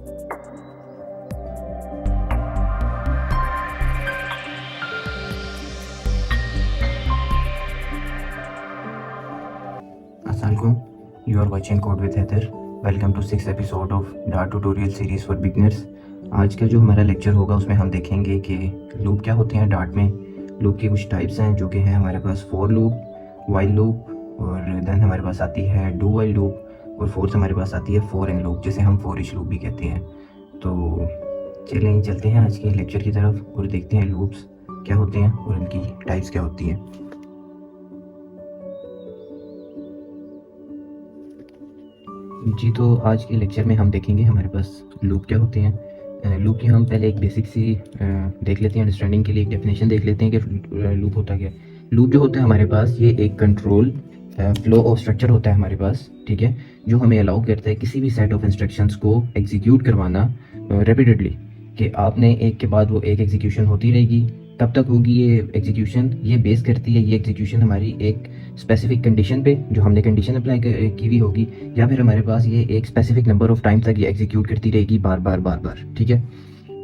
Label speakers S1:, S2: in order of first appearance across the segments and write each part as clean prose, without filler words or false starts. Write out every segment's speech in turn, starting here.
S1: Assalamualaikum. You are watching Code with Heather. Welcome to 6 episode of Dart tutorial series for beginners. आज का जो हमारा lecture होगा उसमें हम देखेंगे कि लूप क्या होते हैं डार्ट में। लूप की कुछ टाइप्स हैं जो कि हैं हमारे पास फॉर लूप, वाइल लूप, और देन हमारे पास आती है डू वाइल लूप, और फोर्थ हमारे पास आती है फॉर इन लूप, जिसे हम फॉर ईच लूप भी कहते हैं। तो चलें चलते हैं आज के लेक्चर की तरफ और देखते हैं लूप्स क्या होते हैं और उनकी टाइप्स क्या होती हैं। जी, तो आज के लेक्चर में हम देखेंगे हमारे पास लूप क्या होते हैं। लूप की हम पहले एक बेसिक सी देख लेते हैं, अंडरस्टैंडिंग के लिए एक डेफिनेशन देख लेते हैं कि लूप होता क्या है। लूप जो होता है हमारे पास ये एक कंट्रोल फ्लो ऑफ स्ट्रक्चर होता है हमारे पास, ठीक है, जो हमें अलाउ करता है किसी भी सेट ऑफ इंस्ट्रक्शंस को एग्जीक्यूट करवाना रेपिडेटली, कि आपने एक के बाद वो एक एग्जीक्यूशन होती रहेगी, तब तक होगी ये एग्जीक्यूशन। ये बेस करती है ये एग्जीक्यूशन हमारी एक स्पेसिफिक कंडीशन पे, जो हमने कंडीशन अप्लाई की हुई होगी, या फिर हमारे पास ये एक स्पेसिफिक नंबर ऑफ टाइम तक ये एग्जीक्यूट करती रहेगी बार बार, ठीक है।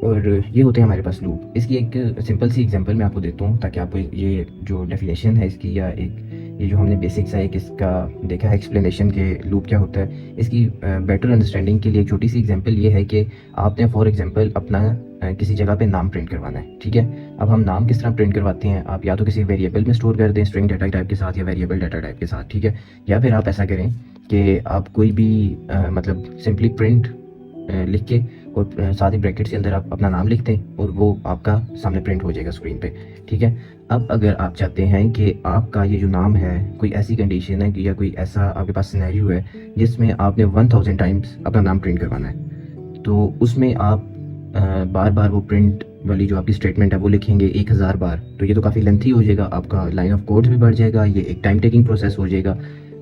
S1: और ये होते हैं हमारे पास लूप। इसकी एक सिंपल सी एग्जांपल मैं आपको देता हूँ ताकि आपको ये जो डेफिनेशन है इसकी, या एक ये जो हमने बेसिक सा एक इसका देखा है एक्सप्लेनेशन के लूप क्या होता है, इसकी बेटर अंडरस्टैंडिंग के लिए एक छोटी सी एग्जांपल ये है कि आपने फॉर एग्जांपल अपना किसी जगह पे नाम प्रिंट करवाना है, ठीक है। अब हम नाम किस तरह प्रिंट करवाते हैं, आप या तो किसी वेरिएबल में स्टोर कर दें स्ट्रिंग डाटा टाइप के साथ, या वेरिएबल डाटा टाइप के साथ, ठीक है। या फिर आप ऐसा करें कि आप कोई भी मतलब सिंपली प्रिंट लिख के और साथ ही ब्रैकेट्स के अंदर आप अपना नाम लिखते हैं और वो आपका सामने प्रिंट हो जाएगा स्क्रीन पे, ठीक है। अब अगर आप चाहते हैं कि आपका ये जो नाम है, कोई ऐसी कंडीशन है या कोई ऐसा आपके पास सिनेरियो है जिसमें आपने 1000 टाइम्स अपना नाम प्रिंट करवाना है, तो उसमें आप बार बार वो प्रिंट वाली जो आपकी स्टेटमेंट है वो लिखेंगे 1000 बार, तो ये तो काफ़ी लेंथी हो जाएगा, आपका लाइन ऑफ कोड्स भी बढ़ जाएगा, ये एक टाइम टेकिंग प्रोसेस हो जाएगा।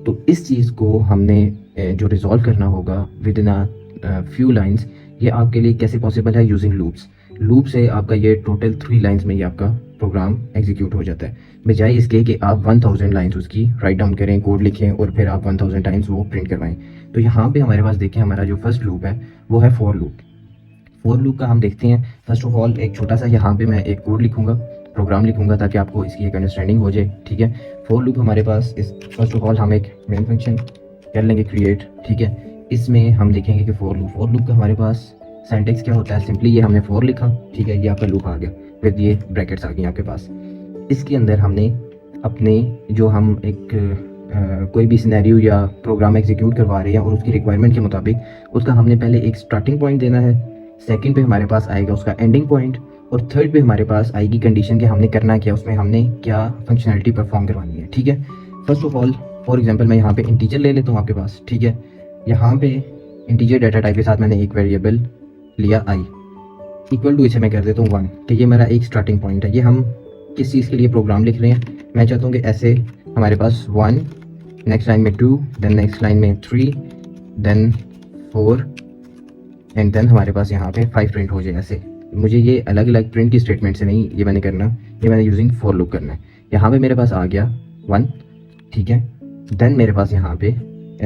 S1: तो इस चीज़ को हमने जो रिजॉल्व करना होगा with in a few lines, ये आपके लिए कैसे पॉसिबल है यूजिंग लूप्स। लूप से आपका ये टोटल 3 लाइंस में ये आपका प्रोग्राम एग्जीक्यूट हो जाता है, बजाय इसके कि आप 1000 लाइंस उसकी राइट डाउन करें, कोड लिखें और फिर आप 1000 टाइम्स वो प्रिंट करवाएं। तो यहाँ पे हमारे पास देखें हमारा जो फर्स्ट लूप है वो है फॉर लूप। फॉर लूप का हम देखते हैं फर्स्ट ऑफ ऑल एक छोटा सा, यहाँ पे मैं एक कोड लिखूंगा, प्रोग्राम लिखूंगा ताकि आपको इसकी एक अंडरस्टैंडिंग हो जाए, ठीक है। फॉर लूप हमारे पास इस फर्स्ट ऑफ ऑल हम एक मेन फंक्शन कर लेंगे क्रिएट, ठीक है। इसमें हम लिखेंगे कि फॉर लूप का हमारे पास सिंटैक्स क्या होता है, सिंपली ये हमने फॉर लिखा, ठीक है, ये आपका लूप आ गया, फिर ये ब्रैकेट्स आ गई आपके पास। इसके अंदर हमने अपने जो हम एक कोई भी सिनेरियो या प्रोग्राम एग्जीक्यूट करवा रहे हैं और उसकी रिक्वायरमेंट के मुताबिक उसका हमने पहले एक स्टार्टिंग पॉइंट देना है, सेकंड पे हमारे पास आएगा उसका एंडिंग पॉइंट, और थर्ड पे हमारे पास आएगी कंडीशन कि हमने करना क्या, उसमें हमने क्या फंक्शनैलिटी परफॉर्म करवानी है, ठीक है। First of all for example मैं यहाँ पे इंटीजर ले लेता हूँ आपके पास, ठीक है। यहाँ पे इंटीजर डाटा टाइप के साथ मैंने एक वेरिएबल लिया आई, इक्वल टू इसे मैं कर देता हूँ 1, कि ये मेरा एक स्टार्टिंग पॉइंट है। ये हम किस चीज़ के लिए प्रोग्राम लिख रहे हैं, मैं चाहता हूँ कि ऐसे हमारे पास 1, नेक्स्ट लाइन में 2, देन नेक्स्ट लाइन में 3, देन 4 एंड देन हमारे पास यहाँ पे 5 प्रिंट हो जाए। ऐसे मुझे ये अलग अलग प्रिंट की स्टेटमेंट से नहीं ये मैंने करना, ये मैंने यूजिंग फॉर लूप करना है। यहाँ पे मेरे पास आ गया 1, ठीक है। देन मेरे पास यहाँ पे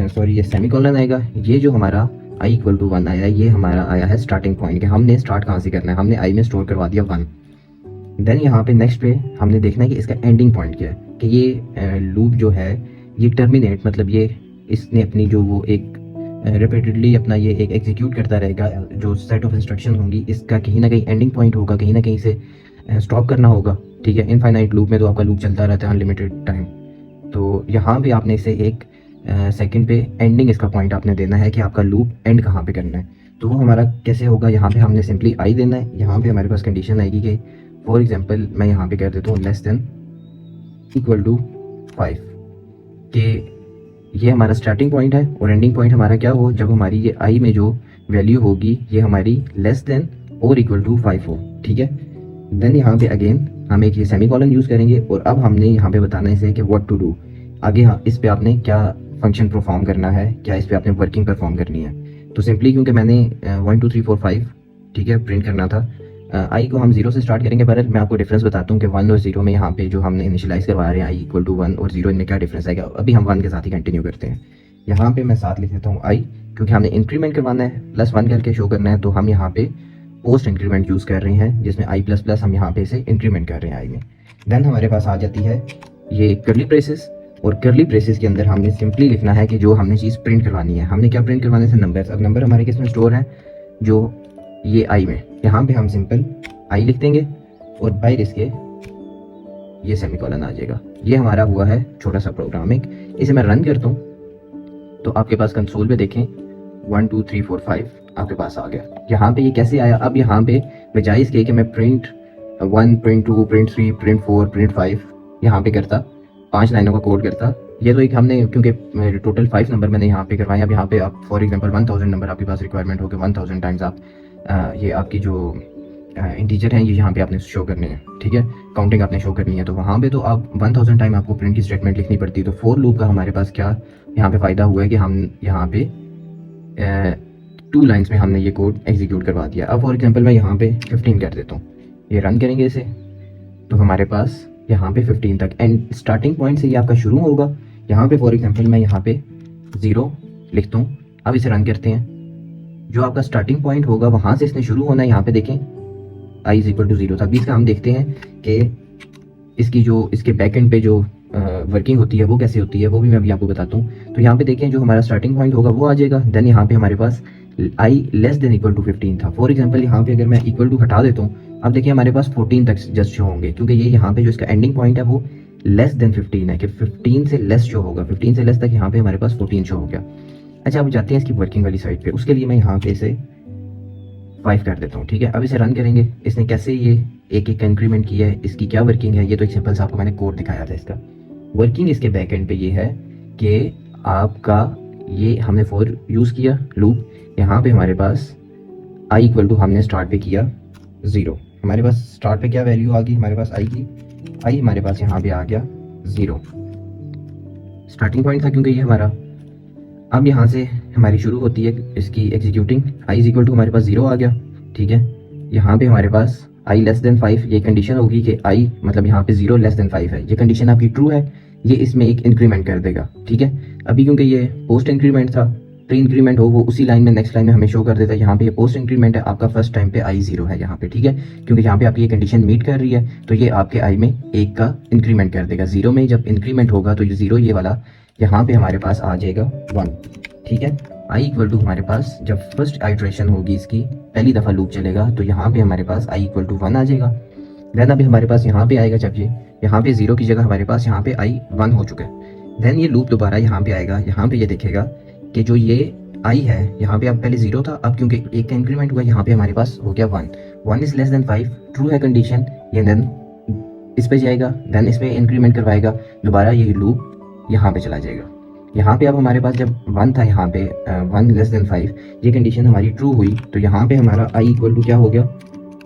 S1: सॉरी ये सेमीकोलन आएगा, ये जो हमारा i इक्वल टू 1 आया, ये हमारा आया है स्टार्टिंग पॉइंट, कि हमने स्टार्ट कहाँ से करना है, हमने i में स्टोर करवा दिया 1। देन यहाँ पे नेक्स्ट पे हमने देखना है कि इसका एंडिंग पॉइंट क्या है, कि ये लूप जो है ये टर्मिनेट, मतलब ये इसने अपनी जो वो एक रिपीटेडली अपना ये एक एग्जीक्यूट करता रहेगा, जो सेट ऑफ इंस्ट्रक्शन होंगी इसका कहीं ना कहीं एंडिंग पॉइंट होगा, कहीं ना कहीं से स्टॉप करना होगा, ठीक है। इनफाइनाइट लूप में तो आपका लूप चलता रहता है अनलिमिटेड टाइम। तो यहाँ पे आपने इसे एक सेकंड पे एंडिंग इसका पॉइंट आपने देना है कि आपका लूप एंड कहाँ पे करना है। तो वो हमारा कैसे होगा, यहाँ पे हमने सिंपली आई देना है, यहाँ पे हमारे पास कंडीशन आएगी कि फॉर एग्जांपल मैं यहाँ पे कर देता हूँ लेस देन इक्वल टू 5, कि ये हमारा स्टार्टिंग पॉइंट है और एंडिंग पॉइंट हमारा क्या हो, जब हमारी ये आई में जो वैल्यू होगी ये हमारी लेस देन और इक्वल टू 5 हो, ठीक है। देन यहाँ पे अगेन हम एक ये सेमीकोलन यूज़ करेंगे और अब हमने यहाँ पे बताना है इसे कि व्हाट टू डू, आगे हाँ इस पे आपने क्या फंक्शन परफॉर्म करना है, क्या इस पे आपने वर्किंग परफॉर्म करनी है। तो सिंपली क्योंकि मैंने 1 2 3 4 5 ठीक है प्रिंट करना था, आई को हम 0 से स्टार्ट करेंगे, पर मैं आपको डिफरेंस बताता हूँ कि 1 और 0 में यहाँ पे जो हमने इनिशियलाइज करवा रहे हैं आई इक्वल टू 1 और 0 इनमें क्या डिफरेंस आएगा। अभी हम 1 के साथ ही कंटिन्यू करते हैं। यहाँ पे मैं 7 लिख देता हूँ आई, क्योंकि हमने इंक्रीमेंट करवाना है, +1 करके शो करना है, तो हम यहाँ पे पोस्ट इंक्रीमेंट यूज़ कर रहे हैं, जिसमें आई प्लस प्लस हम यहाँ पे इसे इंक्रीमेंट कर रहे हैं आई में। देन हमारे पास आ जाती है ये कर्ली ब्रेसेस, और कर्ली ब्रेसेस के अंदर हमने सिंपली लिखना है कि जो हमने चीज़ प्रिंट करवानी है, हमने क्या प्रिंट करवाने से नंबर। अब नंबर हमारे किस में स्टोर है, जो ये आई में, यहाँ पे हम सिंपल आई लिख देंगे और बाहर इसके ये सेमीकोलन आ जाएगा। ये हमारा हुआ है छोटा सा प्रोग्राम एक। इसे मैं रन करता हूँ तो आपके पास कंसोल पे देखें 1 2 3 4 5 आपके पास आ गया। यहाँ पे ये कैसे आया, अब यहाँ पे बजाय इसके कि मैं print 1 print 2 print 3 print 4 print 5 यहाँ पे करता, 5 लाइनों का कोड करता, ये तो एक हमने क्योंकि टोटल 5 नंबर मैंने यहाँ पे करवाए। अब यहाँ पे आप फॉर एग्जांपल 1000 नंबर आपके पास रिक्वायरमेंट हो गया, 1000 टाइम्स आप ये आपकी जो इंटीजर हैं ये यहाँ पे आपने शो करने हैं, ठीक है, काउंटिंग आपने शो करनी है, तो वहाँ पे तो आप 1000 टाइम आपको प्रिंट की स्टेटमेंट लिखनी पड़ती है। तो फॉर लूप का हमारे पास क्या यहाँ पे फ़ायदा हुआ है कि हम यहाँ पे 2 लाइन्स में हमने ये कोड एग्जीक्यूट करवा दिया। अब फॉर एग्जांपल मैं यहाँ पे 15 कर देता हूँ, ये रन करेंगे इसे, तो हमारे पास यहाँ पे 15 तक एंड स्टार्टिंग पॉइंट से ये आपका शुरू होगा। यहाँ पे फॉर एग्जांपल मैं यहाँ पे 0 लिखता हूँ। अब इसे रन करते हैं, जो आपका स्टार्टिंग पॉइंट होगा वहाँ से इसने शुरू होना है। यहाँ पे देखें i इज इक्वल टू 0 था। अभी इसका हम देखते हैं कि इसकी जो इसके बैक एंड पे जो वर्किंग होती है वो कैसे होती है, वो भी मैं अभी आपको बताता हूँ। तो यहाँ पे देखें जो हमारा स्टार्टिंग पॉइंट होगा वो आ जाएगा। देन यहाँ पे हमारे पास i less than equal to 15 था। फॉर एग्जांपल यहाँ पे अगर मैं इक्वल टू हटा देता हूँ, अब देखिए हमारे पास 14 तक जस्ट शो होंगे, क्योंकि ये यहाँ पे जो इसका एंडिंग पॉइंट है वो लेस देन 15 है, कि 15 से लेस शो होगा, 15 से लेस तक यहाँ पे हमारे पास 14 शो हो गया। अच्छा, अब जाते हैं इसकी वर्किंग वाली साइड पे, उसके लिए मैं यहाँ पे इसे 5 कर देता हूँ, ठीक है। अब इसे रन करेंगे, इसने कैसे ये एक एक इंक्रीमेंट किया है, इसकी क्या वर्किंग है, ये तो एक सिंपल सा आपको मैंने कोड दिखाया था। इसका वर्किंग इसके बैक एंड पे ये है कि आपका ये हमने फॉर यूज़ किया लूप, यहाँ पे हमारे पास i इक्वल टू हमने स्टार्ट पे किया 0, हमारे पास स्टार्ट पे क्या वैल्यू आ गई हमारे पास i की, i हमारे पास यहाँ पे आ गया 0, स्टार्टिंग पॉइंट था क्योंकि ये हमारा। अब यहाँ से हमारी शुरू होती है इसकी executing, i is equal to हमारे पास 0 आ गया, ठीक है। यहाँ पे हमारे पास i लेस देन 5, ये कंडीशन होगी कि i मतलब यहाँ पे 0 लेस देन 5 है, ये कंडीशन आपकी ट्रू है, ये इसमें एक इंक्रीमेंट कर देगा, ठीक है। अभी क्योंकि ये पोस्ट इंक्रीमेंट था, प्री इंक्रीमेंट हो वो उसी लाइन में नेक्स्ट लाइन में हमें शो कर देता है। यहाँ पे ये पोस्ट इंक्रीमेंट है, आपका फर्स्ट टाइम पे i 0 है यहाँ पे, ठीक है, क्योंकि यहाँ पे आपकी ये कंडीशन मीट कर रही है, तो ये आपके i में 1 का इंक्रीमेंट कर देगा। 0 में जब इंक्रीमेंट होगा तो ये 0 ये वाला यहाँ पे हमारे पास आ जाएगा 1, ठीक है। i इक्वल टू हमारे पास जब फर्स्ट आइट्रेशन होगी इसकी, पहली दफ़ा लूप चलेगा, तो यहाँ पे हमारे पास i इक्वल टू 1 आ जाएगा। देन अभी हमारे पास यहाँ पे आएगा, जब ये यहाँ पे 0 की जगह हमारे पास यहाँ पे i 1 हो चुका है। देन ये लूप दोबारा यहाँ पे आएगा, यहाँ पे ये देखेगा कि जो ये i है, यहाँ पे अब पहले 0 था, अब क्योंकि एक का इंक्रीमेंट हुआ यहाँ पे हमारे पास हो गया 1 इज लेस देन 5, ट्रू है कंडीशन, ये देन इस पे जाएगा, देन इस पे इंक्रीमेंट करवाएगा, दोबारा ये लूप यहाँ पे चला जाएगा। यहाँ पे अब हमारे पास जब 1 था, यहाँ पे 1 लेस देन 5, ये कंडीशन हमारी ट्रू हुई, तो यहाँ पे हमारा i इक्वल टू क्या हो गया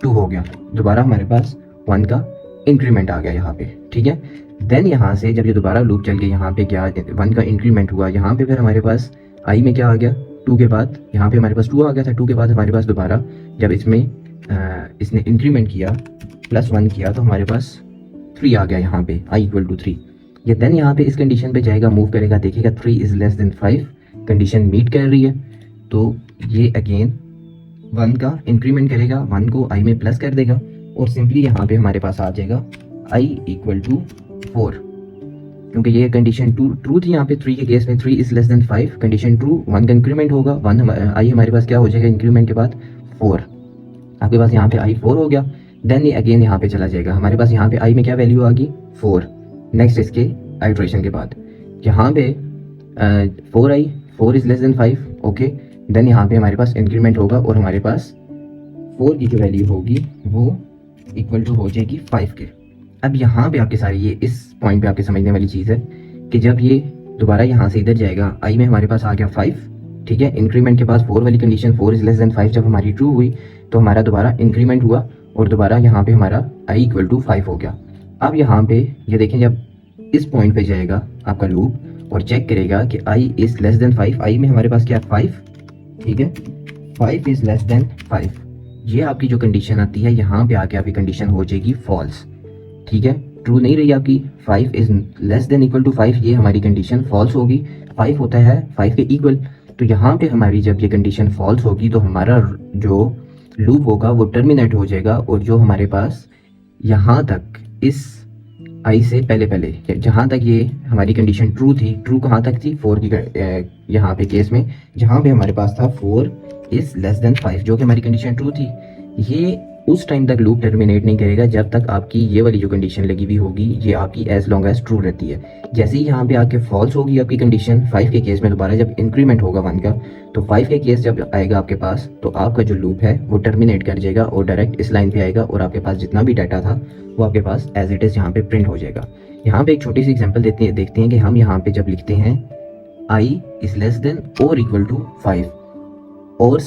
S1: 2 हो गया, दोबारा हमारे पास 1 का इंक्रीमेंट आ गया यहाँ पे, ठीक है। देन यहाँ से जब ये दोबारा लूप चल गया, यहाँ पे क्या 1 का इंक्रीमेंट हुआ, यहाँ पे फिर हमारे पास i में क्या आ गया 2 के बाद, यहाँ पे हमारे पास 2 आ गया था, 2 के बाद हमारे पास दोबारा जब इसमें इसने इंक्रीमेंट किया +1 किया, तो हमारे पास 3 आ गया यहाँ पे i इक्वल टू 3। ये देन यहाँ पे इस कंडीशन पे जाएगा, मूव करेगा, देखेगा 3 is less than 5, condition meet कर रही है, तो ये अगेन 1 का इंक्रीमेंट करेगा, 1 को i में प्लस कर देगा, और सिंपली यहाँ पे हमारे पास आ जाएगा i इक्वल टू 4, क्योंकि ये कंडीशन ट्रू थी यहाँ पे 3 के केस में, 3 is less than 5, condition true, 1 का इंक्रीमेंट होगा, i हमारे पास क्या हो जाएगा इंक्रीमेंट के बाद 4, आपके पास यहाँ पे i 4 हो गया। देन ये अगेन यहाँ पे चला जाएगा, हमारे पास यहाँ पे i में क्या वैल्यू आ गई 4, नेक्स्ट इसके आइट्रेशन के बाद यहाँ पे 4 is less than 5, okay. Then यहाँ पे हमारे पास इंक्रीमेंट होगा, और हमारे पास 4 की जो वैल्यू होगी वो इक्वल टू हो जाएगी 5 के। अब यहाँ पे आपके सारी ये इस पॉइंट पे आपके समझने वाली चीज़ है कि जब ये दोबारा यहाँ से इधर जाएगा, i में हमारे पास आ गया 5, ठीक है, इंक्रीमेंट के पास 4 वाली कंडीशन 4 इज लेस देन 5 जब हमारी ट्रू हुई, तो हमारा दोबारा इंक्रीमेंट हुआ, और दोबारा यहाँ पे हमारा i इक्वल टू 5 हो गया। अब यहाँ पे ये देखें, जब इस पॉइंट पे जाएगा आपका लूप और चेक करेगा कि i is less than 5, i में हमारे पास क्या 5, ठीक है, 5 इज लेस देन 5, ये आपकी जो कंडीशन आती है, यहाँ पे आके आपकी कंडीशन हो जाएगी फॉल्स, ठीक है, ट्रू नहीं रही आपकी, 5 is less than equal to 5, ये हमारी कंडीशन फॉल्स होगी। 5 होता है 5 के इक्वल, तो यहाँ पे हमारी जब ये कंडीशन फॉल्स होगी तो हमारा जो लूप होगा वो टर्मिनेट हो जाएगा, और जो हमारे पास यहाँ तक इस आई से पहले पहले जहाँ तक ये हमारी कंडीशन ट्रू थी, ट्रू कहाँ तक थी 4 की यहाँ पे केस में जहाँ पे हमारे पास था 4 इज़ लेस देन 5, जो कि हमारी कंडीशन ट्रू थी, ये उस टाइम तक लूप टर्मिनेट नहीं करेगा जब तक आपकी ये वाली जो कंडीशन लगी हुई होगी ये आपकी एज लॉन्ग एज ट्रू रहती है। जैसे ही यहाँ पे आके फॉल्स होगी आपकी कंडीशन 5 के केस में, दोबारा जब इंक्रीमेंट होगा 1 का, तो 5 के केस जब आएगा आपके पास तो आपका जो लूप है वो टर्मिनेट कर जाएगा और डायरेक्ट इस लाइन पे आएगा, और आपके पास जितना भी डाटा था वो आपके पास एज इट इज़ यहाँ पे प्रिंट हो जाएगा। यहाँ पे एक छोटी सी एग्जाम्पल देखते हैं कि हम यहाँ पे जब लिखते हैं आई इज लेस देन और इक्वल टू 5, और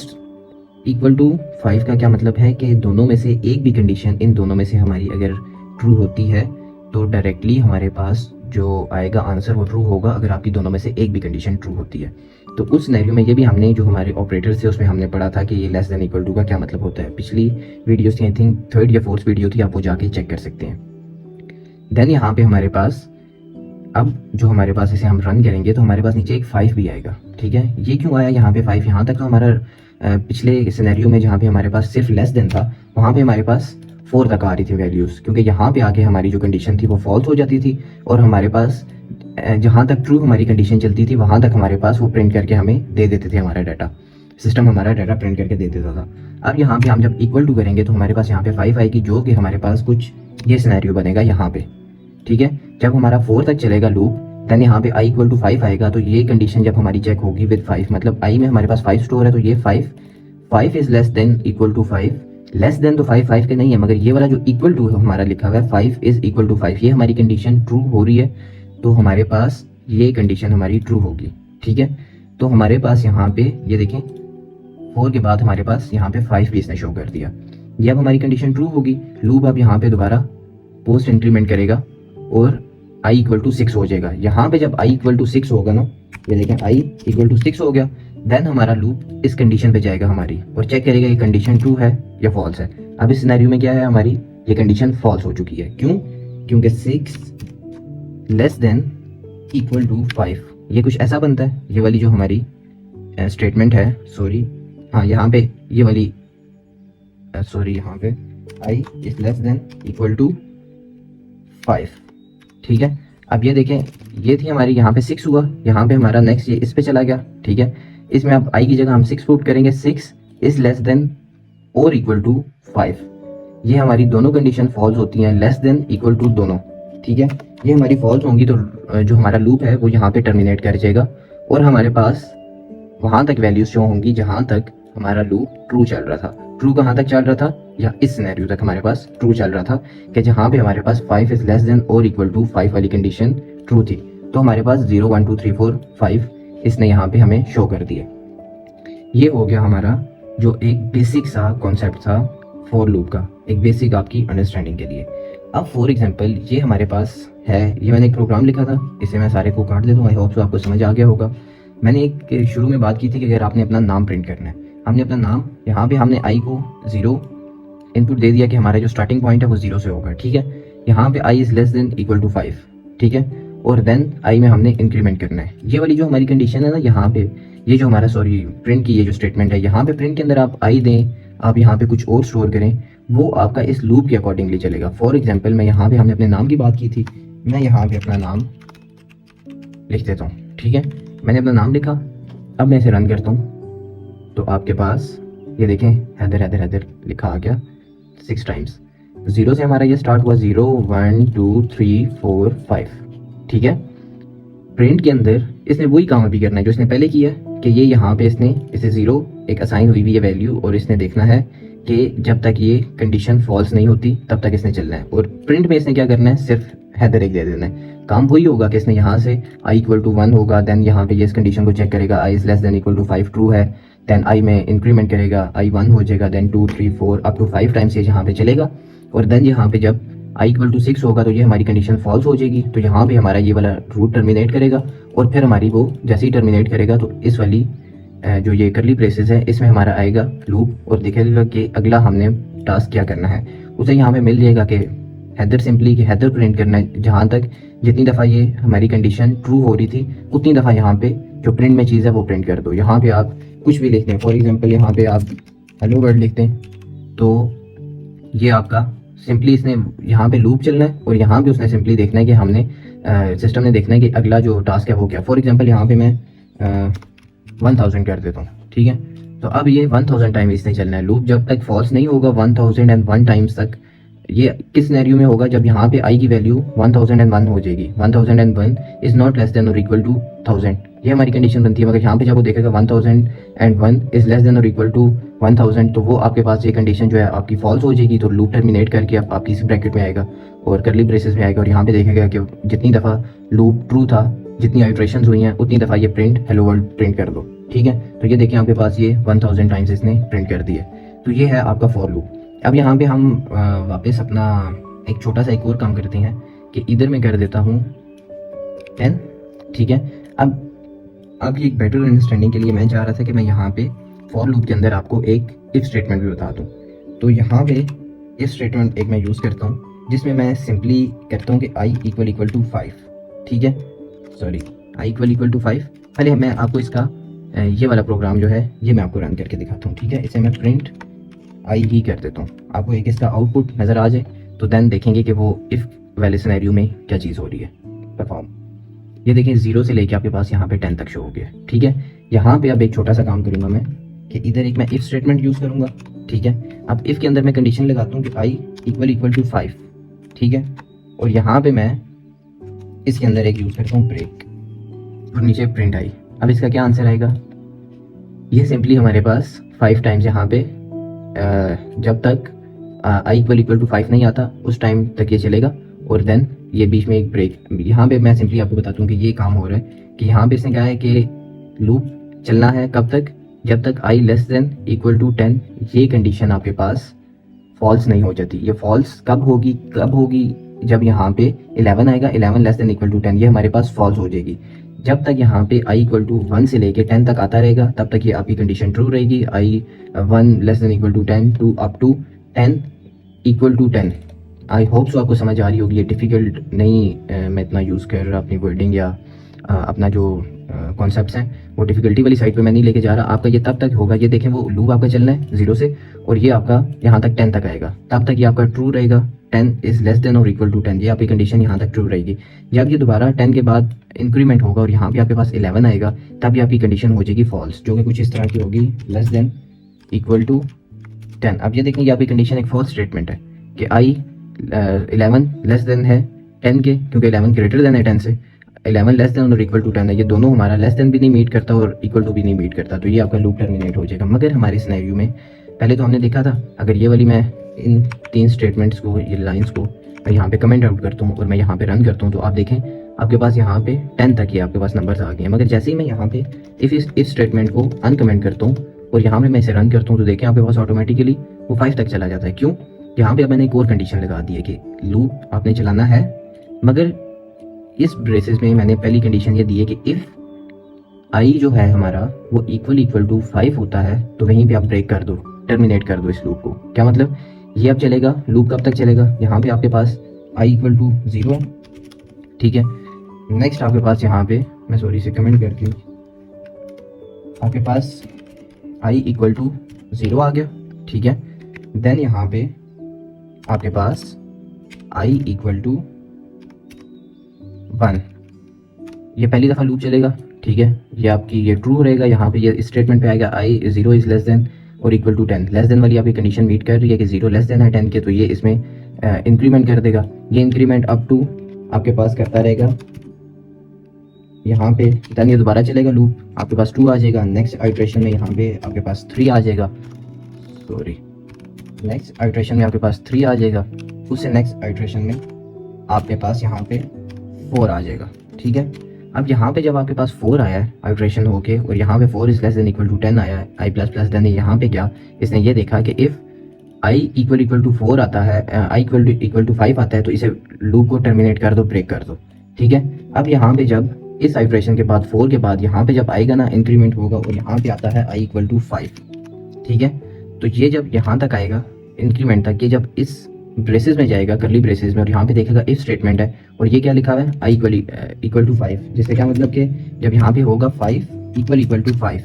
S1: इक्वल टू 5 का क्या मतलब है कि दोनों में से एक भी कंडीशन इन दोनों में से हमारी अगर ट्रू होती है तो डायरेक्टली हमारे पास जो आएगा आंसर वो ट्रू होगा, अगर आपकी दोनों में से एक भी कंडीशन ट्रू होती है। तो उस सिनेरियो में ये भी हमने जो हमारे ऑपरेटर्स थे उसमें हमने पढ़ा था कि ये लेस देन इक्वल टू का क्या मतलब होता है। पिछली वीडियोस थी, आई थिंक 3rd या 4th वीडियो थी, आप वो जाके चेक कर सकते हैं। देन यहाँ पे हमारे पास अब जो हमारे पास इसे हम रन करेंगे तो हमारे पास नीचे एक 5 भी आएगा। ठीक है, ये क्यों आया यहाँ पे 5? यहाँ तक तो हमारा पिछले सिनेरियो में जहाँ पे हमारे पास सिर्फ लेस देन था वहाँ पे हमारे पास 4 तक आ रही थी वैल्यूज़, क्योंकि यहाँ पे आके हमारी जो कंडीशन थी वो फॉल्स हो जाती थी, और हमारे पास जहाँ तक ट्रू हमारी कंडीशन चलती थी वहाँ तक हमारे पास वो प्रिंट करके हमें दे देते थे, हमारा डाटा सिस्टम हमारा डाटा प्रिंट करके दे देता था। अब यहाँ पे हम जब इक्वल टू करेंगे तो हमारे पास यहाँ पे 5 आएगी, जो कि हमारे पास कुछ ये सिनेरियो बनेगा यहाँ पे। ठीक है, जब हमारा 4 तक चलेगा लूप, देन यहाँ पे i इक्वल टू 5 आएगा, तो ये कंडीशन जब हमारी चेक होगी विद 5, मतलब i में हमारे पास 5 स्टोर है, तो ये 5 is less than equal to 5, less than तो 5 के नहीं है, मगर ये वाला जो इक्वल टू हमारा लिखा हुआ है 5 इज इक्वल टू 5, ये हमारी कंडीशन ट्रू हो रही है, तो हमारे पास ये कंडीशन हमारी ट्रू होगी। ठीक है, तो हमारे पास यहाँ पे ये देखें 4 के बाद हमारे पास यहाँ पे 5 भी इसने शो कर दिया, ये अब हमारी कंडीशन ट्रू होगी। लूप अब यहाँ पे दोबारा पोस्ट इंक्रीमेंट करेगा और i इक्वल टू 6 हो जाएगा। यहाँ पे जब i इक्वल टू 6 होगा ना, ये देखें i इक्वल टू 6 हो गया, देन हमारा लूप इस कंडीशन पे जाएगा हमारी और चेक करेगा ये कंडीशन ट्रू है या फॉल्स है। अब इस सिनेरियो में क्या है, हमारी ये कंडीशन फॉल्स हो चुकी है। क्यों? क्योंकि 6 लेस देन इक्वल टू 5, ये कुछ ऐसा बनता है, ये वाली जो हमारी स्टेटमेंट है, सॉरी हाँ यहाँ पे ये वाली सॉरी यहाँ पे i is less than equal to 5। ठीक है, अब ये देखें ये थी हमारी, यहाँ पे 6 हुआ, यहाँ पे हमारा नेक्स्ट ये इस पे चला गया। ठीक है, इसमें अब i की जगह हम 6 पुट करेंगे, 6 इज लेस देन और इक्वल टू 5, ये हमारी दोनों कंडीशन फॉल्स होती हैं, लेस देन इक्वल टू दोनों। ठीक है, ये हमारी फॉल्स होंगी तो जो हमारा लूप है वो यहाँ पे टर्मिनेट कर जाएगा और हमारे पास वहाँ तक वैल्यूज शो होंगी जहाँ तक हमारा लूप ट्रू चल रहा था। ट्रू कहाँ तक चल रहा था, या इस सिनेरियो तक हमारे पास ट्रू चल रहा था कि जहाँ पे हमारे पास 5 इज लेस देन और इक्वल टू 5 वाली कंडीशन ट्रू थी, तो हमारे पास 0 1 2 3 4 5 इसने यहाँ पे हमें शो कर दिया। ये हो गया हमारा जो एक बेसिक सा कॉन्सेप्ट था फॉर लूप का, एक बेसिक आपकी अंडरस्टैंडिंग के लिए। अब फॉर एग्जांपल ये हमारे पास है, ये मैंने एक प्रोग्राम लिखा था, इसे मैं सारे को काट देता हूँ, आई होप सो आपको समझ आ गया होगा। मैंने एक शुरू में बात की थी कि अगर आपने अपना नाम प्रिंट करना है, हमने अपना नाम यहाँ पे हमने i को 0 इनपुट दे दिया कि हमारा जो स्टार्टिंग पॉइंट है वो 0 से होगा। ठीक है, यहाँ पे i is less than equal to 5। ठीक है, और देन i में हमने इंक्रीमेंट करना है। ये वाली जो हमारी कंडीशन है ना, यहाँ पे ये जो हमारा प्रिंट की ये जो स्टेटमेंट है, यहाँ पे प्रिंट के अंदर आप i दें, आप यहाँ पे कुछ और स्टोर करें, वो आपका इस लूप के अकॉर्डिंगली चलेगा। फॉर एग्जाम्पल मैं यहाँ पे हमने अपने नाम की बात की थी, मैं यहाँ पे अपना नाम लिख देता हूँ। ठीक है, मैंने अपना नाम लिखा, अब मैं इसे रन करता हूँ तो आपके पास ये देखें हैदर हैदर हैदर लिखा आ गया 6 टाइम्स। 0 से हमारा ये स्टार्ट हुआ, 0 1 2 3 4 5। ठीक है, प्रिंट के अंदर इसने वही काम अभी करना है जो इसने पहले किया कि ये यहाँ पे इसने इसे 0 एक असाइन हुई हुई है वैल्यू, और इसने देखना है कि जब तक ये कंडीशन फॉल्स नहीं होती तब तक इसने चलना है। और प्रिंट में इसने क्या करना है, सिर्फ हैदर एक दे देना है। काम वही होगा कि इसने यहाँ से i इक्वल टू 1 होगा, देन यहाँ पे ये इस कंडीशन को चेक करेगा, i is less than equal to 5 true है, देन i में इंक्रीमेंट करेगा, i 1 हो जाएगा, देन 2 3 4 अप टू 5 टाइम्स ये यहाँ पे चलेगा, और देन यहाँ पे जब i इक्वल टू 6 होगा तो ये हमारी कंडीशन फॉल्स हो जाएगी, तो यहाँ पे हमारा ये वाला रूट टर्मिनेट करेगा, और फिर हमारी वो जैसे ही टर्मिनेट करेगा तो इस वाली जो ये करली ब्रेसेस है इसमें हमारा आएगा लूप और दिखेगा कि अगला हमने टास्क क्या करना है। उसे यहाँ पे मिल जाएगा कि हैदर सिंपली कि हैदर प्रिंट करना है। जहाँ तक जितनी दफ़ा ये हमारी कंडीशन ट्रू हो रही थी उतनी दफ़ा यहाँ पे जो प्रिंट में चीज़ है वो प्रिंट कर दो। यहाँ पे आप कुछ भी लिखते हैं, फॉर एग्जांपल यहाँ पे आप हेलो वर्ल्ड लिखते हैं तो ये आपका सिंपली इसने यहाँ पे लूप चलना है और यहाँ पे उसने सिंपली देखना है कि हमने सिस्टम ने देखना है कि अगला जो टास्क है वो क्या। फॉर एग्जांपल यहाँ पे मैं 1000 कर देता हूँ, ठीक है। तो अब ये 1000 टाइम इसने चलना है लूप, जब तक फॉल्स नहीं होगा 1001 टाइम्स तक। ये किस सिनेरियो में होगा? जब यहाँ पे आई की वैल्यू 1001 हो जाएगी। 1001 इज नॉट लेस देन और इक्वल टू 1000, ये हमारी कंडीशन बनती है। मगर यहाँ पे जब वो देखेगा 1001 इज लेस देन और इक्वल टू 1000 तो वो आपके पास ये कंडीशन जो है आपकी फॉल्स हो जाएगी। तो लूप टर्मिनेट करके अब आपकी इस ब्रैकेट में आएगा और करली ब्रेसेस में आएगा और यहाँ पे देखेगा कि जितनी दफ़ा लूप ट्रू था, जितनी आइट्रेशंस हुई हैं उतनी दफ़ा ये प्रिंट हेलो वर्ल्ड प्रिंट कर दो, ठीक है। तो ये देखें आपके पास ये 1000 टाइम्स इसने प्रिंट कर दिया। तो ये है आपका फॉर लूप। अब यहाँ पे हम वापस अपना एक छोटा सा एक और काम करते हैं कि इधर मैं कर देता हूँ 10, ठीक है। अब ये एक बेटर अंडरस्टैंडिंग के लिए मैं चाह रहा था कि मैं यहाँ पे फॉर लूप के अंदर आपको एक इफ स्टेटमेंट भी बता दूँ। तो यहाँ पे इफ स्टेटमेंट एक मैं यूज़ करता हूँ जिसमें मैं सिंपली करता हूँ कि आई इक्वल टू 5, ठीक है। Sorry, i equal to 5। पहले मैं आपको इसका ये वाला प्रोग्राम जो है ये मैं आपको रन करके दिखाता हूँ, ठीक है। इसे मैं प्रिंट आई ही कर देता हूँ, आपको एक इसका आउटपुट नज़र आ जाए तो देन देखेंगे कि वो इफ़ वाले सिनेरियो में क्या चीज़ हो रही है परफॉर्म। ये देखें 0 से लेके आपके पास यहाँ पे 10 तक शो हो गया, ठीक है। यहाँ पे अब एक छोटा सा काम करूँगा मैं कि इधर एक मैं इफ़ स्टेटमेंट यूज़ करूँगा, ठीक है। अब इफ़ के अंदर मैं कंडीशन लगाता हूँ कि आई इक्वल टू 5, ठीक है। और यहाँ पे मैं इसके अंदर एक यूज़ करता हूँ ब्रेक और नीचे प्रिंट आई। अब इसका क्या आंसर आएगा? ये सिंपली हमारे पास 5 टाइम्स यहाँ पे जब तक आई इक्वल टू 5 नहीं आता उस टाइम तक ये चलेगा और देन ये बीच में एक ब्रेक। यहाँ पे मैं सिंपली आपको बताता हूँ कि ये काम हो रहा है कि यहाँ पे इसने कहा है कि लूप चलना है कब तक? जब तक आई लेस देन इक्वल टू 10 ये कंडीशन आपके पास फॉल्स नहीं हो जाती। ये फॉल्स कब होगी? जब यहाँ पे 11 आएगा, 11 लेस देन इक्वल टू 10 ये हमारे पास फॉल्स हो जाएगी। जब तक यहाँ पे आई इक्वल टू 1 से लेके 10 तक आता रहेगा तब तक ये आपकी कंडीशन ट्रू रहेगी। I 1 less than equal to 10 to up to 10 equal to 10। I hope so आपको समझ आ रही होगी। ये डिफ़िकल्ट नहीं मैं इतना यूज़ कर रहा अपनी वर्डिंग या अपना जो कॉन्सेप्ट्स हैं वो डिफ़िकल्टी वाली साइड पे मैं नहीं लेके जा रहा। आपका ये तब तक होगा, ये देखें वो लूप आपका चलना है 0 से और ये आपका यहाँ तक 10 तक आएगा, तब तक ये आपका ट्रू रहेगा। 10 इज़ लेस देन और इक्वल टू 10 ये आपकी कंडीशन यहाँ तक ट्रू रहेगी। जब ये दोबारा 10 के बाद इंक्रीमेंट होगा और यहाँ पे आपके पास 11 आएगा तब ये आपकी कंडीशन हो जाएगी फॉल्स, जो कि कुछ इस तरह की होगी, लेस देन इक्वल टू 10। अब ये देखें ये आपकी कंडीशन एक फॉल्स स्टेटमेंट है कि आई 11 लेस देन है 10 के, क्योंकि 11 ग्रेटर देन है 10 से। 11 लेस देन और इक्वल टू 10 है, ये दोनों हमारा लेस देन भी नहीं मीट करता और इक्वल टू भी नहीं मीट करता, तो ये आपका लूप टर्मिनेट हो जाएगा। मगर हमारे सिनेरियो में पहले तो हमने देखा था, अगर ये वाली मैं इन 3 स्टेटमेंट्स को, ये लाइंस को मैं यहाँ पे कमेंट आउट करता हूँ और मैं यहाँ पे रन करता हूँ तो आप देखें आपके पास यहाँ पे 10 तक ही आपके पास नंबर्स आ गए हैं। मगर जैसे ही मैं यहाँ पे इफ स्टेटमेंट को अनकमेंट करता हूँ और यहाँ पे मैं इसे रन करता हूँ तो देखें आपके पास ऑटोमेटिकली वो 5 तक चला जाता है। क्यों? यहाँ पे अब मैंने एक और कंडीशन लगा दी है कि लूप आपने चलाना है, मगर इस ब्रेसिस में मैंने पहली कंडीशन ये दी है कि इफ़ आई जो है हमारा वो इक्वल टू 5 होता है तो वहीं पे आप ब्रेक कर दो, टर्मिनेट कर दो इस लूप को। क्या मतलब? ये अब चलेगा, लूप कब तक चलेगा? यहाँ पे आपके पास आई इक्वल टू 0, ठीक है। नेक्स्ट आपके पास यहाँ पे मैं सॉरी से कमेंट करके आपके पास आई इक्वल टू 0 आ गया, ठीक है। देन यहाँ पे आपके पास आई इक्वल टू 1, ये पहली दफ़ा लूप चलेगा, ठीक है। ये आपकी ये ट्रू रहेगा, यहाँ पे ये स्टेटमेंट पे आएगा आई 0 इज़ लेस देन और इक्वल टू 10। लेस देन वाली आपकी कंडीशन मीट कर रही है कि 0 लेस देन है 10 के, तो ये इसमें इंक्रीमेंट कर देगा। ये इंक्रीमेंट अप टू आपके पास करता रहेगा यहाँ पे, देन ये दोबारा चलेगा लूप, आपके पास 2 आ जाएगा। नेक्स्ट आइट्रेशन में यहाँ पे आपके पास 3 आ जाएगा, सॉरी नेक्स्ट आइट्रेशन में आपके पास 3 आ जाएगा। उससे नेक्स्ट आइट्रेशन में आपके पास यहाँ पे 4 आ जाएगा, ठीक है। अब यहाँ पे जब आपके पास 4 आया है आइट्रेशन होके और यहाँ पे 4 is less than equal to 10 आया है, आई प्लस प्लस देन यहाँ पे क्या इसने ये देखा कि इफ़ आई इक्वल टू 4 आता है, आई इक्वल टू 5 आता है तो इसे लूप को टर्मिनेट कर दो, ब्रेक कर दो, ठीक है। अब यहाँ पे जब इस आइट्रेशन के बाद 4 के बाद यहाँ पे जब आएगा ना इंक्रीमेंट होगा और यहाँ पे आता है आई इक्वल टू 5, ठीक है। तो ये जब यहाँ तक आएगा इंक्रीमेंट तक, ये जब इस ब्रेसेस में जाएगा, करली ब्रेसेस में, और यहाँ पे देखेगा इफ स्टेटमेंट है, और ये क्या लिखा हुआ है, आई इक्वल टू 5, जिससे क्या मतलब कि जब यहाँ पे होगा 5 इक्वल टू 5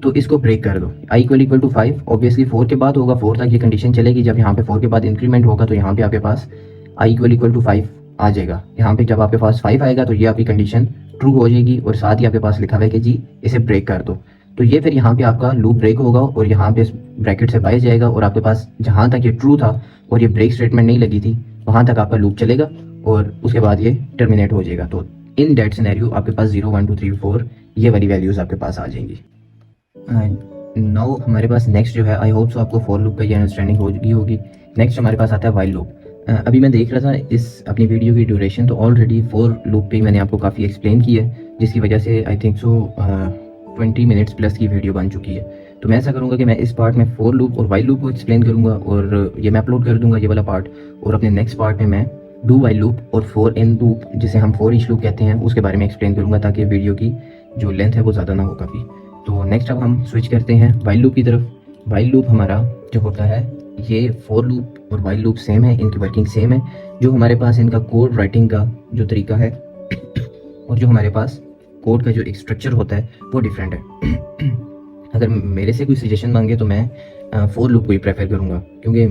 S1: तो इसको ब्रेक कर दो। आई इक्वल टू 5 ऑब्वियसली 4 के बाद होगा, 4 तक ये कंडीशन चलेगी। जब यहाँ पे 4 के बाद इंक्रीमेंट होगा तो यहाँ पे आपके पास आई इक्वल टू 5 आ जाएगा। यहाँ पे जब आपके पास 5 आएगा तो ये आपकी कंडीशन ट्रू हो जाएगी, और साथ ही आपके पास लिखा हुआ है कि जी इसे ब्रेक कर दो। तो ये फिर यहाँ पे आपका लूप ब्रेक होगा और यहाँ पे इस ब्रैकेट से बाहर जाएगा, और आपके पास जहाँ तक ये ट्रू था और ये ब्रेक स्टेटमेंट नहीं लगी थी वहाँ तक आपका लूप चलेगा, और उसके बाद ये टर्मिनेट हो जाएगा। तो इन दैट सिनेरियो आपके पास 0 1 2 3 4 ये वाली वैल्यूज़ आपके पास आ जाएंगी। नाउ हमारे पास नेक्स्ट जो है, आई होप सो आपको फॉर लूप का ये अंडरस्टैंडिंग होगी। नेक्स्ट हमारे पास आता है वाइल लूप। अभी मैं देख रहा था इस अपनी वीडियो की ड्यूरेशन, तो ऑलरेडी फॉर लूप पे मैंने आपको काफ़ी एक्सप्लेन किया है, जिसकी वजह से I think so 20 minutes plus की वीडियो बन चुकी है। तो मैं ऐसा करूँगा कि मैं इस पार्ट में फॉर लूप और वाइल लूप को एक्सप्लेन करूँगा, और ये मैं अपलोड कर दूँगा ये वाला पार्ट, और अपने नेक्स्ट पार्ट में मैं डू वाइल लूप और फॉर इन लूप, जिसे हम फॉर ईच लूप कहते हैं, उसके बारे में एक्सप्लेन करूँगा, ताकि वीडियो की जो लेंथ है वो ज़्यादा ना हो काफ़ी। तो नेक्स्ट अब हम स्विच करते हैं वाइल लूप की तरफ। वाइल लूप हमारा जो होता है, ये फॉर लूप और वाइल लूप सेम है, इनकी वर्किंग सेम है। जो हमारे पास इनका कोड राइटिंग का जो तरीका है और जो हमारे पास कोड का जो एक स्ट्रक्चर होता है वो डिफरेंट है। अगर मेरे से कोई सजेशन मांगे तो मैं फॉर लूप को ही प्रेफर करूँगा, क्योंकि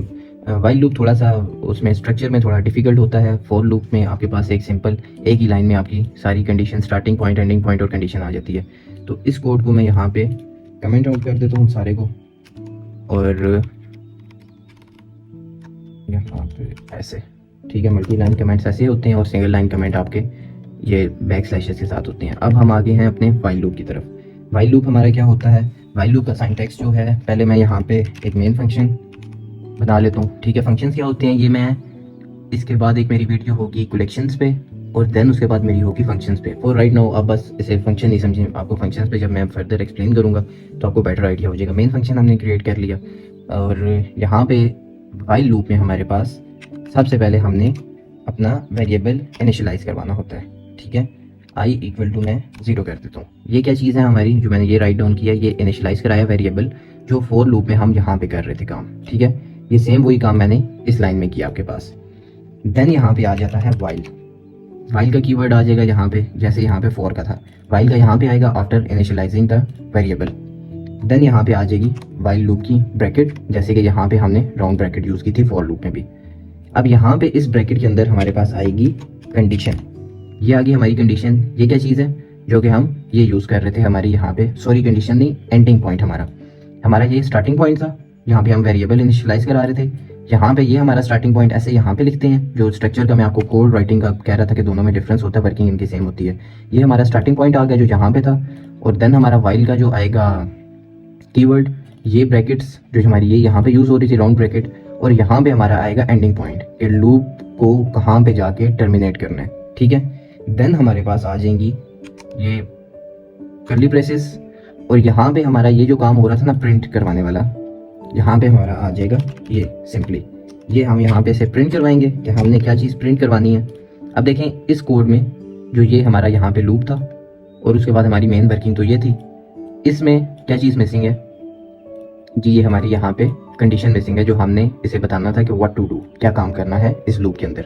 S1: वाइल लूप थोड़ा सा उसमें स्ट्रक्चर में थोड़ा डिफिकल्ट होता है। फॉर लूप में आपके पास एक सिंपल एक ही लाइन में आपकी सारी condition, starting point, ending point और कंडीशन आ जाती है। तो इस कोड को मैं यहाँ पे कमेंट आउट कर देता हूँ सारे को, और यहाँ पे ऐसे, ठीक है। मल्टी लाइन कमेंट्स ऐसे होते हैं और सिंगल लाइन कमेंट आपके ये बैक स्लैशेस के साथ होते हैं। अब हम आगे हैं अपने वाइल लूप की तरफ। वाइल लूप हमारा क्या होता है, वाइल लूप का सिंटैक्स जो है, पहले मैं यहाँ पे एक मेन फंक्शन बना लेता हूँ, ठीक है। फंक्शंस क्या होते हैं ये मैं, इसके बाद एक मेरी वीडियो होगी कलेक्शंस पे, और देन उसके बाद मेरी होगी फंक्शंस पे। फॉर राइट नाउ आप बस इसे फंक्शन नहीं समझें, आपको फंक्शंस पे जब मैं फर्दर एक्सप्लेन करूँगा तो आपको बेटर आइडिया हो जाएगा। मेन फंक्शन हमने क्रिएट कर लिया, और यहाँ पे वाइल लूप में हमारे पास सबसे पहले हमने अपना वेरिएबल इनिशियलाइज करवाना होता है, ठीक है। आई इक्वल टू मैं 0 कर देता हूँ। ये क्या चीज़ है हमारी, जो मैंने ये राइट डाउन किया, ये इनिशियलाइज कराया वेरिएबल, जो फॉर लूप में हम यहाँ पे कर रहे थे काम, ठीक है। ये सेम वही काम मैंने इस लाइन में किया आपके पास। देन यहाँ पे आ जाता है वाइल। वाइल का कीवर्ड आ जाएगा यहाँ पे, जैसे यहाँ पे फॉर का था, वाइल का यहाँ पे आएगा after initializing the variable. Then यहाँ पे आ जाएगी वाइल लूप की ब्रैकेट, जैसे कि यहाँ पे हमने राउंड ब्रैकेट यूज़ की थी फॉर लूप में भी। अब यहाँ पे इस ब्रैकेट के अंदर हमारे पास आएगी कंडीशन। ये आ गई हमारी कंडीशन। ये क्या चीज़ है जो कि हम ये यूज़ कर रहे थे हमारी यहाँ पे, सॉरी कंडीशन नहीं, एंडिंग पॉइंट हमारा ये स्टार्टिंग पॉइंट था, यहाँ पे हम वेरिएबल इनिशियलाइज करा रहे थे। यहाँ पे ये हमारा स्टार्टिंग पॉइंट ऐसे यहाँ पे लिखते हैं, जो स्ट्रक्चर का मैं आपको कोड राइटिंग का कह रहा था कि दोनों में डिफरेंस होता है, वर्किंग इनकी सेम होती है। ये हमारा स्टार्टिंग पॉइंट आ गया जो यहाँ पे था, और देन हमारा वाइल का जो आएगा कीवर्ड, ये ब्रैकेट्स जो हमारी ये यहाँ पे यूज़ हो रही थी राउंड ब्रैकेट, और यहाँ पे हमारा आएगा एंडिंग पॉइंट, कि लूप को कहाँ पे जाके टर्मिनेट करना है, ठीक है। देन हमारे पास आ जाएंगी ये कर्ली ब्रेसेस, और यहाँ पे हमारा ये जो काम हो रहा था ना प्रिंट करवाने वाला, यहाँ पे हमारा आ जाएगा ये सिंपली, ये हम यहाँ पे से प्रिंट करवाएंगे कि हमने क्या चीज़ प्रिंट करवानी है। अब देखें इस कोड में जो ये हमारा यहाँ पे लूप था और उसके बाद हमारी मेन वर्किंग तो ये थी, इसमें क्या चीज़ मिसिंग है जी, ये हमारी यहाँ पे कंडीशन मिसिंग है, जो हमने इसे बताना था कि व्हाट टू डू, क्या काम करना है इस लूप के अंदर।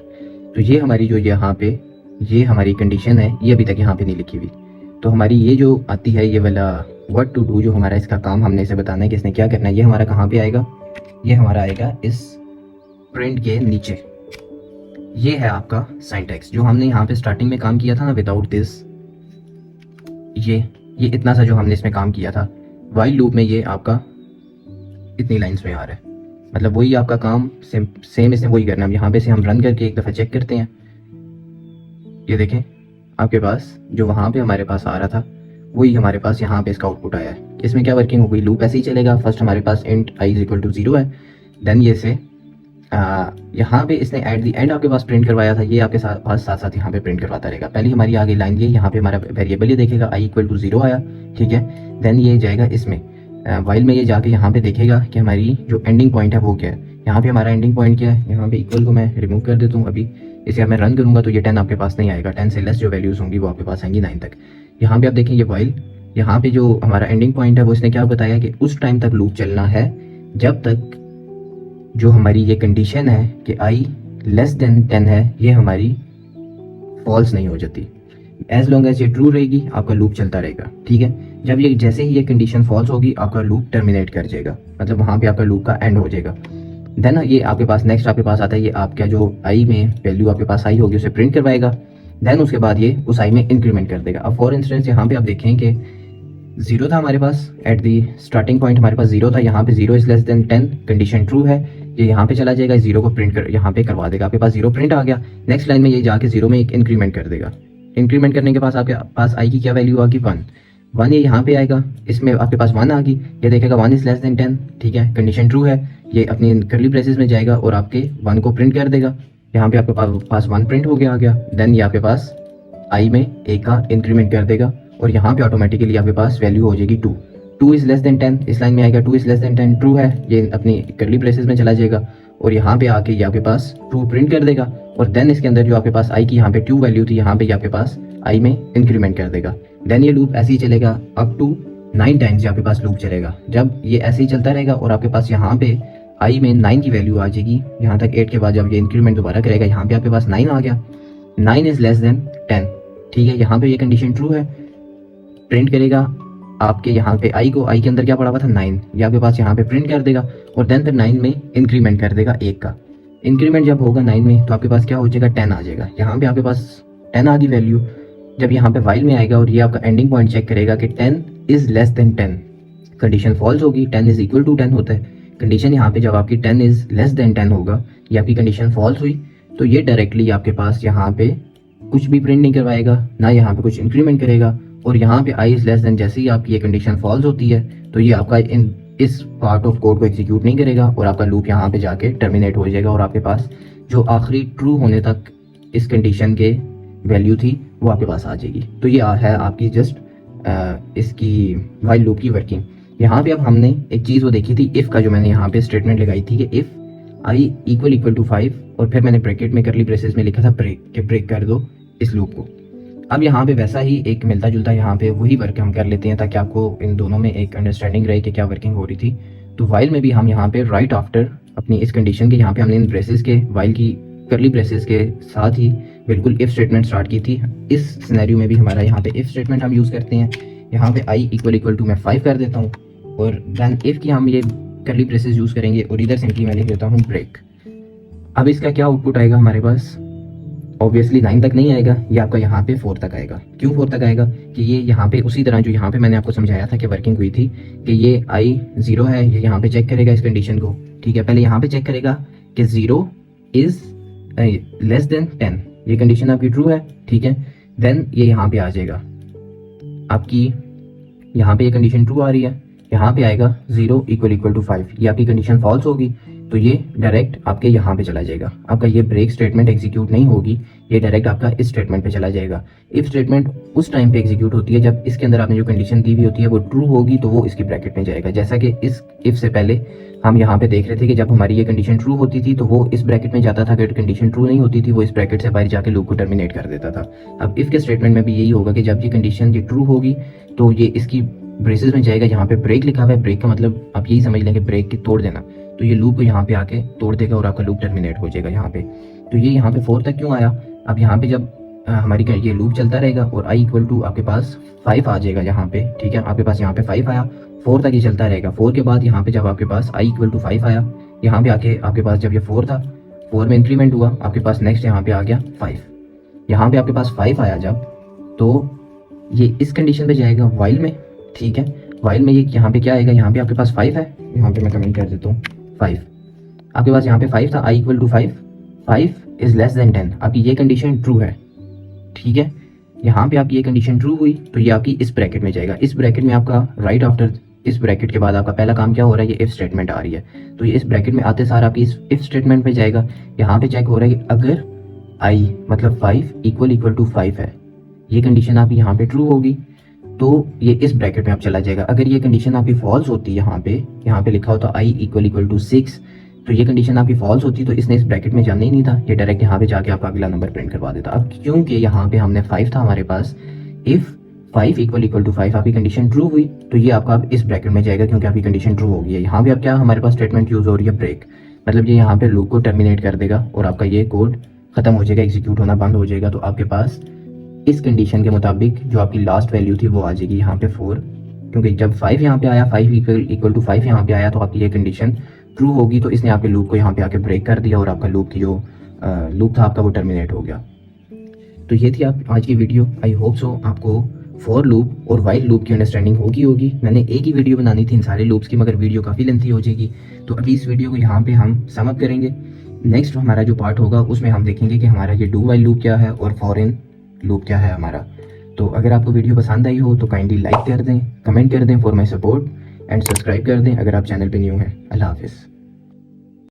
S1: तो ये हमारी जो यहाँ पे ये हमारी कंडीशन है, ये अभी तक यहाँ पे नहीं लिखी हुई। तो हमारी ये जो आती है ये वाला व्हाट टू डू, जो हमारा इसका काम हमने इसे बताना है कि इसने क्या करना है, ये हमारा कहाँ पे आएगा, ये हमारा आएगा इस प्रिंट के नीचे। ये है आपका सिंटैक्स जो हमने यहाँ पे स्टार्टिंग में काम किया था ना, विदाउट दिस, ये इतना सा जो हमने इसमें काम किया था। वाइल लूप में ये आपका इतनी लाइंस में आ रहा है, मतलब वही आपका काम सेम इसमें वही करना है। यहाँ पे से हम रन करके एक दफ़ा चेक करते हैं, ये देखें आपके पास जो वहाँ पे हमारे पास आ रहा था वही हमारे पास यहाँ पे इसका आउटपुट आया है। इसमें क्या वर्किंग हो गई, लूप ऐसे ही चलेगा। फर्स्ट हमारे पास int I is equal to 0 है, देन ये से यहाँ पे इसने एट द एंड आपके पास प्रिंट करवाया था, ये आपके साथ साथ यहाँ पे प्रिंट करवाता रहेगा। पहले हमारी आगे लाइन ये, यहाँ पे हमारा वेरिएबल ये देखेगा आई इक्वल टू 0 आया, ठीक है। देन ये जाएगा इसमें वाइल में, ये जाके यहाँ पे देखेगा कि हमारी जो एंडिंग पॉइंट है वो क्या है। यहाँ पे हमारा एंडिंग पॉइंट क्या है, यहाँ पे इक्वल को मैं रिमूव कर देता हूँ। अभी इसे मैं रन करूँगा तो ये 10 आपके पास नहीं आएगा, 10 से लेस जो वैल्यूज़ होंगी वो आपके पास आएंगी 9 तक। यहाँ पे आप देखें ये वाइल, यहाँ पे जो हमारा एंडिंग पॉइंट है वो इसने क्या बताया कि उस टाइम तक लूप चलना है जब तक जो हमारी ये कंडीशन है कि आई लेस देन 10 है, ये हमारी फॉल्स नहीं हो जाती। एज लॉन्ग एज ये ट्रू रहेगी आपका लूप चलता रहेगा, ठीक है। जब ये जैसे ही ये कंडीशन फॉल्स होगी आपका लूप टर्मिनेट कर जाएगा, मतलब वहाँ पे आपका लूप का एंड हो जाएगा। देन ये आपके पास नेक्स्ट आपके पास आता है, ये आपका जो आई में वैल्यू आपके पास आई होगी उसे प्रिंट करवाएगा। देन उसके बाद ये उस आई में इंक्रीमेंट कर देगा। अब फॉर इंस्टेंस यहाँ पे आप देखें कि जीरो था हमारे पास एट दी स्टार्टिंग पॉइंट, हमारे पास जीरो था, यहाँ पे zero is less than 10 condition true है, ये यहाँ पे चला जाएगा, जीरो को प्रिंट कर यहाँ पे करवा देगा, आपके पास जीरो प्रिंट आ गया। नेक्स्ट लाइन में ये जाके जीरो में एक इंक्रीमेंट कर देगा। इंक्रीमेंट करने के पास आपके पास आई की क्या वैल्यू आगी 1, 1 ये यहाँ पे आएगा, इसमें आपके पास 1 आ गई, ये देखेगा 1 इज लेस देन 10, ठीक है, कंडीशन ट्रू है, ये अपनी करली ब्रेसेस में जाएगा और आपके 1 को प्रिंट कर देगा। यहाँ पे आपके पास 1 प्रिंट हो गया आ गया। देन ये आपके पास आई में एक का इंक्रीमेंट कर देगा और यहाँ पे ऑटोमेटिकली आपके पास वैल्यू हो जाएगी 2, 2 इज लेस देन 10, इस लाइन में आएगा 2 इज लेस देन 10 ट्रू है, ये अपनी करली ब्रेसेस में चला जाएगा और यहाँ पे आके ये आपके पास ट्रू प्रिंट कर देगा। और देन इसके अंदर जो आपके पास आई की यहाँ पे 2 वैल्यू थी, यहाँ पे आपके पास आई में इंक्रीमेंट कर देगा। देन ये लूप ऐसे ही चलेगा अप टू 9 टाइम्स आपके पास लूप चलेगा। जब ये ऐसे ही चलता रहेगा और आपके पास यहाँ पे आई में 9 की वैल्यू आ जाएगी, यहाँ तक 8 के बाद जब ये इंक्रीमेंट दोबारा करेगा, यहाँ पे आपके पास 9 आ गया, 9 इज लेस देन 10, ठीक है, यहाँ पे ये कंडीशन ट्रू है, प्रिंट करेगा आपके यहाँ पे आई को, आई के अंदर क्या पड़ा हुआ था 9, ये आपके पास यहाँ पे प्रिंट कर देगा और देन फिर 9 में इंक्रीमेंट कर देगा 1 का। इंक्रीमेंट जब होगा 9 में तो आपके पास क्या हो जाएगा 10 आ जाएगा, यहाँ पे आपके पास 10 आ गई वैल्यू। जब यहाँ पे वाइल में आएगा और ये आपका एंडिंग पॉइंट चेक करेगा कि 10 is less than 10, condition false होगी, 10 इज इक्वल टू 10 होता है कंडीशन। यहाँ पे जब आपकी 10 इज लेस देन 10 होगा, ये आपकी कंडीशन फॉल्स हुई, तो ये डायरेक्टली आपके पास यहाँ पे कुछ भी प्रिंट नहीं करवाएगा, ना यहाँ पे कुछ इंक्रीमेंट करेगा। और यहाँ पे आई इज लेस देन जैसे ही आपकी ये कंडीशन फॉल्स होती है तो ये आपका इस पार्ट ऑफ कोड को एग्जीक्यूट नहीं करेगा और आपका लूप यहाँ पे जाके टर्मिनेट हो जाएगा और आपके पास जो आखिरी ट्रू होने तक इस कंडीशन के वैल्यू थी वो आपके पास आ जाएगी। तो ये है आपकी जस्ट इसकी वाइल लूप की वर्किंग। यहाँ पे अब हमने एक चीज़ वो देखी थी, इफ़ का जो मैंने यहाँ पे स्टेटमेंट लगाई थी कि इफ़ आई इक्वल टू 5 और फिर मैंने ब्रैकेट में करली ब्रेसेस में लिखा था ब्रेक, कि ब्रेक कर दो इस लूप को। अब यहाँ पे वैसा ही एक मिलता जुलता यहाँ पे वही वर्क हम कर लेते हैं ताकि आपको इन दोनों में एक अंडरस्टैंडिंग रहे कि क्या वर्किंग हो रही थी। तो वाइल में भी हम यहाँ पे राइट आफ्टर अपनी इस कंडीशन के यहाँ पे हमने इन ब्रेसेस के वाइल की करली ब्रेसेस के साथ ही बिल्कुल इफ स्टेटमेंट स्टार्ट की थी। इस सिनेरियो में भी हमारा यहाँ पे इफ स्टेटमेंट हम यूज़ करते हैं। यहाँ पे आई इक्वल टू मैं 5 कर देता हूँ और देन इफ की हम ये करली ब्रेसेस यूज़ करेंगे और इधर सिंपली मैं लिख देता हूँ ब्रेक। अब इसका क्या आउटपुट आएगा हमारे पास, ऑब्वियसली 9 तक नहीं आएगा, ये आपका यहाँ पे 4 तक आएगा। क्यों 4 तक आएगा कि ये यहाँ पे उसी तरह जो यहाँ पे मैंने आपको समझाया था कि वर्किंग हुई थी कि ये आई 0 है, ये यहाँ पे चेक करेगा इस कंडीशन को, ठीक है। पहले यहाँ पे चेक करेगा कि 0 इज लेस देन 10, ये कंडीशन आपकी ट्रू है, ठीक है। देन ये यहाँ पे आ जाएगा आपकी, यहाँ पे ये कंडीशन ट्रू आ रही है, यहाँ पे आएगा 0 इक्वल टू 5, ये आपकी कंडीशन फॉल्स होगी तो ये डायरेक्ट आपके यहाँ पे चला जाएगा। आपका ये ब्रेक स्टेटमेंट एग्जीक्यूट नहीं होगी, ये डायरेक्ट आपका इस स्टेटमेंट पे चला जाएगा। इफ स्टेटमेंट उस टाइम पे एग्जीक्यूट होती है जब इसके अंदर आपने जो कंडीशन दी हुई होती है वो ट्रू होगी तो वो इसकी ब्रैकेट में जाएगा। जैसा कि इस इफ से पहले हम यहाँ पे देख रहे थे कि जब हमारी ये कंडीशन ट्रू होती थी तो वो इस ब्रैकेट में जाता था, अगर कंडीशन ट्रू नहीं होती थी वो इस ब्रैकेट से बाहर जाके लूप को टर्मिनेट कर देता था। अब इफ के स्टेटमेंट में भी यही होगा कि जब ये कंडीशन ये ट्रू होगी तो ये इसकी ब्रेसेस में जाएगा। यहाँ पे ब्रेक लिखा हुआ है, ब्रेक का मतलब आप यही समझ लेंगे ब्रेक की तोड़ देना, तो ये लूप को यहाँ पे आके तोड़ देगा और आपका लूप टर्मिनेट हो जाएगा यहाँ पे। तो ये यहाँ पे 4 तक क्यों आया, अब यहाँ पे जब हमारी ये लूप चलता रहेगा और आई इक्वल टू आपके पास 5 आ जाएगा यहाँ पे, ठीक है, आपके पास यहाँ पे 5 आया, 4 तक ये चलता रहेगा। 4 के बाद यहाँ पे जब आपके पास आई इक्वल टू 5 आया, यहाँ पे आके आपके पास जब ये 4 था, 4 में इंक्रीमेंट हुआ, आपके पास नेक्स्ट यहाँ पे आ गया 5, यहाँ पे आपके पास 5 आया जब, तो ये इस कंडीशन पे जाएगा वाइल में, ठीक है। वाइल में ये यहाँ पे क्या आएगा, यहाँ पे आपके पास 5 है, यहाँ पे मैं कमेंट कर देता हूँ 5, आपके पास यहाँ पे 5 था, I equal to 5, 5 is less than 10, आपकी ये कंडीशन ट्रू है, ठीक है। यहाँ पे आपकी ये कंडीशन ट्रू हुई तो ये आपकी इस ब्रैकेट में जाएगा। इस ब्रैकेट में आपका राइट आफ्टर इस ब्रैकेट के बाद आपका पहला काम क्या हो रहा है, ये इफ स्टेटमेंट आ रही है, तो ये इस ब्रैकेट में आते सार आपकी इस इफ स्टेटमेंट पे जाएगा। यहाँ पे चेक हो रहा है कि अगर आई मतलब 5 इक्वल टू 5 है, ये कंडीशन आपकी यहाँ पे ट्रू होगी तो ये इस ब्रैकेट में आप चला जाएगा। अगर ये कंडीशन आपकी फॉल्स होती है, यहाँ पे लिखा होता आई इक्वल टू 6, तो ये कंडीशन आपकी फॉल्स होती तो इसने इस ब्रैकेट में जाना ही नहीं था, ये डायरेक्ट यहाँ पे जाके आपका अगला नंबर प्रिंट करवा देता। अब क्योंकि यहाँ पे हमने 5 था हमारे पास, इफ 5 इक्वल टू 5 आपकी कंडीशन ट्रू हुई तो ये आपका अब इस ब्रैकेट में जाएगा क्योंकि आपकी कंडीशन ट्रू होगी है। यहाँ पे अब क्या हमारे पास स्टेटमेंट यूज हो रही है ब्रेक, मतलब ये यहाँ पे लूप को टर्मिनेट कर देगा और आपका ये कोड ख़त्म हो जाएगा, एग्जीक्यूट होना बंद हो जाएगा। तो आपके पास इस कंडीशन के मुताबिक जो आपकी लास्ट वैल्यू थी वो आ जाएगी यहाँ पे 4, क्योंकि जब 5 यहाँ पे आया, 5 इक्वल टू 5 यहाँ पे आया, तो आपकी ये कंडीशन ट्रू होगी। तो इसने आपके लूप को यहाँ पे आके ब्रेक कर दिया और आपका लूप की जो लूप था आपका वो टर्मिनेट हो गया। तो ये थी आप आज की वीडियो। आई होप सो आपको फॉर लूप और वाइल लूप की अंडरस्टैंडिंग होगी। मैंने एक ही वीडियो बनानी थी इन सारे लूप्स की, मगर वीडियो काफ़ी लेंथी हो जाएगी, तो अभी इस वीडियो को यहाँ पे हम सम अप करेंगे। नेक्स्ट हमारा जो पार्ट होगा उसमें हम देखेंगे कि हमारा ये डू वाइल लूप क्या है और फॉर लूप क्या है हमारा। तो अगर आपको वीडियो पसंद आई हो तो काइंडली लाइक कर दें, कमेंट कर दें for my support, and subscribe कर दें अगर आप चैनल पे न्यू हैं। अल्लाह हाफिज़।